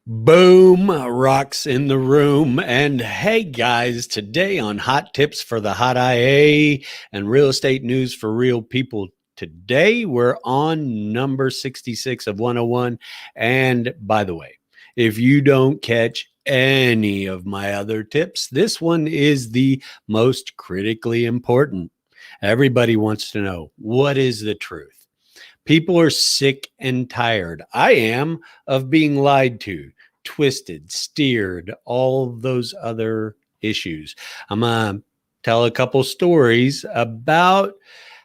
Boom, rocks in the room. And hey guys, today on Hot Tips for the Hot IA and Real Estate News for Real People. Today we're on number 66 of 101. And by the way, if you don't catch any of my other tips, this one is the most critically important. Everybody wants to know, what is the truth? People are sick and tired. I am, of being lied to, twisted, steered, all those other issues. I'm going to tell a couple stories about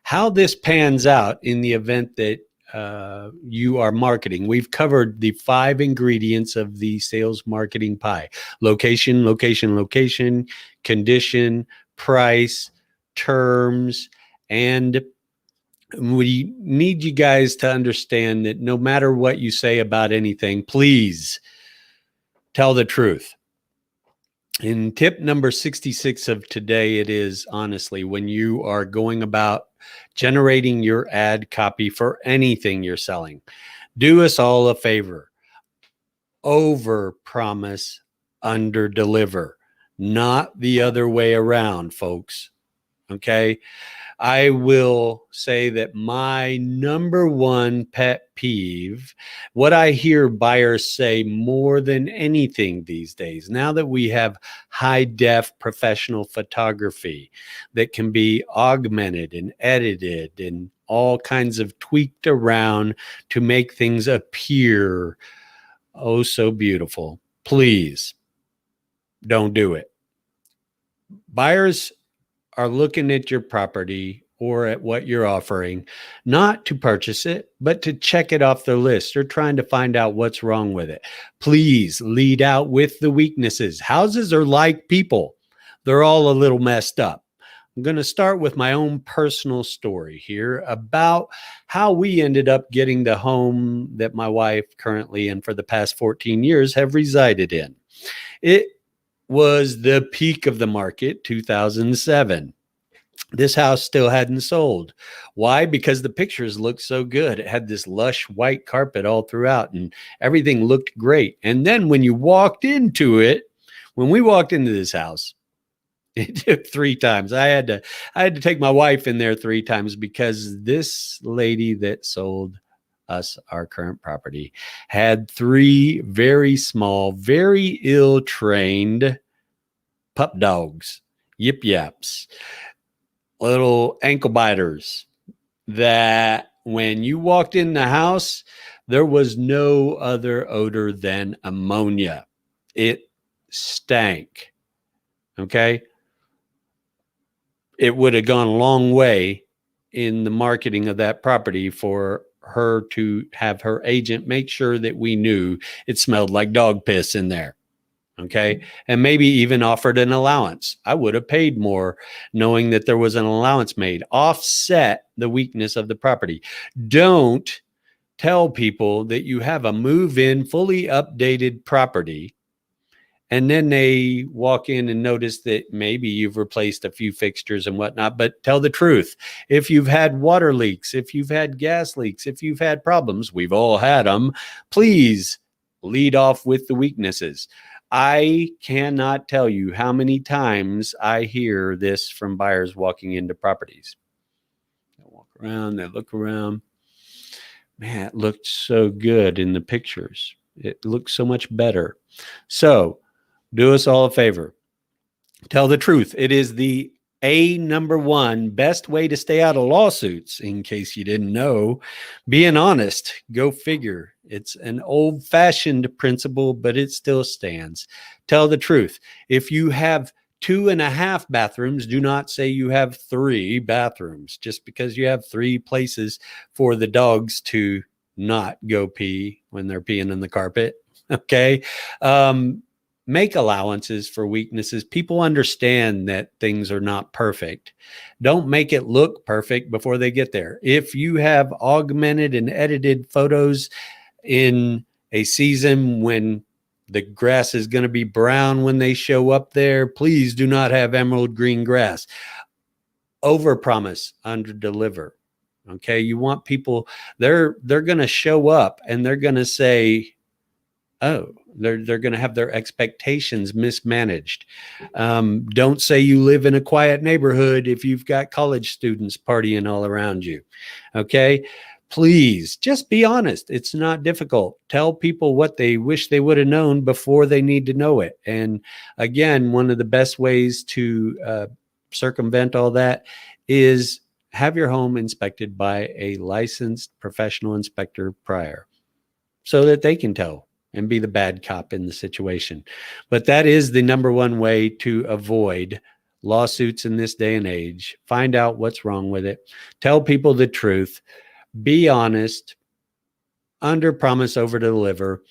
how this pans out in the event that you are marketing. We've covered the 5 ingredients of the sales marketing pie: location, location, location, condition, price, terms, and we need you guys to understand that no matter what you say about anything, please tell the truth. In tip number 66 of today, it is honestly, when you are going about generating your ad copy for anything you're selling, do us all a favor. Over promise, under deliver, not the other way around, folks. Okay. I will say that my number one pet peeve, what I hear buyers say more than anything these days, now that we have high def professional photography that can be augmented and edited and all kinds of tweaked around to make things appear oh so beautiful, please don't do it. Buyers are looking at your property or at what you're offering, not to purchase it, but to check it off their list. They're trying to find out what's wrong with it. Please lead out with the weaknesses. Houses are like people. They're all a little messed up. I'm going to start with my own personal story here about how we ended up getting the home that my wife currently and for the past 14 years have resided in. It was the peak of the market, 2007. This house still hadn't sold. Why? Because the pictures looked so good. It had this lush white carpet all throughout and everything looked great. And then when you walked into it, when we walked into this house, it took 3 times. I had to take my wife in there 3 times because this lady that sold us our current property had 3 very small, very ill-trained pup dogs, yip yaps, little ankle biters, that when you walked in the house, there was no other odor than ammonia. It stank. Okay. It would have gone a long way in the marketing of that property for her to have her agent make sure that we knew it smelled like dog piss in there. Okay. And maybe even offered an allowance. I would have paid more knowing that there was an allowance made. Offset the weakness of the property. Don't tell people that you have a move-in, fully updated property, and then they walk in and notice that maybe you've replaced a few fixtures and whatnot. But tell the truth. If you've had water leaks, if you've had gas leaks, if you've had problems, we've all had them, please lead off with the weaknesses. I cannot tell you how many times I hear this from buyers walking into properties. They walk around, they look around. Man, it looked so good in the pictures. It looks so much better. So do us all a favor. Tell the truth. It is the number 1 best way to stay out of lawsuits, in case you didn't know. Being honest, go figure. It's an old-fashioned principle, but it still stands. Tell the truth. If you have 2.5 bathrooms, do not say you have 3 bathrooms. Just because you have 3 places for the dogs to not go pee when they're peeing in the carpet. Okay. Make allowances for weaknesses. People understand that things are not perfect. Don't make it look perfect before they get there. If you have augmented and edited photos in a season when the grass is going to be brown when they show up there, please do not have emerald green grass. Overpromise, underdeliver. Okay, you want people, they're going to show up and they're going to say, oh, they're going to have their expectations mismanaged. Don't say you live in a quiet neighborhood if you've got college students partying all around you. Okay. Please just be honest. It's not difficult. Tell people what they wish they would have known before they need to know it. And again, one of the best ways to circumvent all that is have your home inspected by a licensed professional inspector prior so that they can tell and be the bad cop in the situation. But that is the number one way to avoid lawsuits in this day and age. Find out what's wrong with it. Tell people the truth. Be honest. Under promise, over deliver.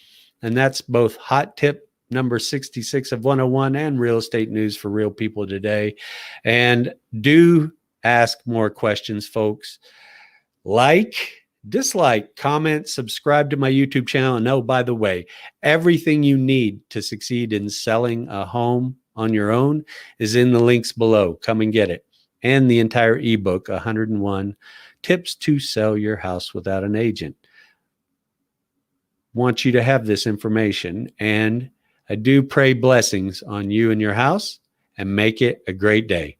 And that's both hot tip number 66 of 101 and real estate news for real people today. And do ask more questions, folks. Like, dislike, comment, subscribe to my YouTube channel. And oh, by the way, everything you need to succeed in selling a home on your own is in the links below. Come and get it. And the entire ebook, 101 Tips to Sell Your House Without an Agent. Want you to have this information, and I do pray blessings on you and your house, and make it a great day.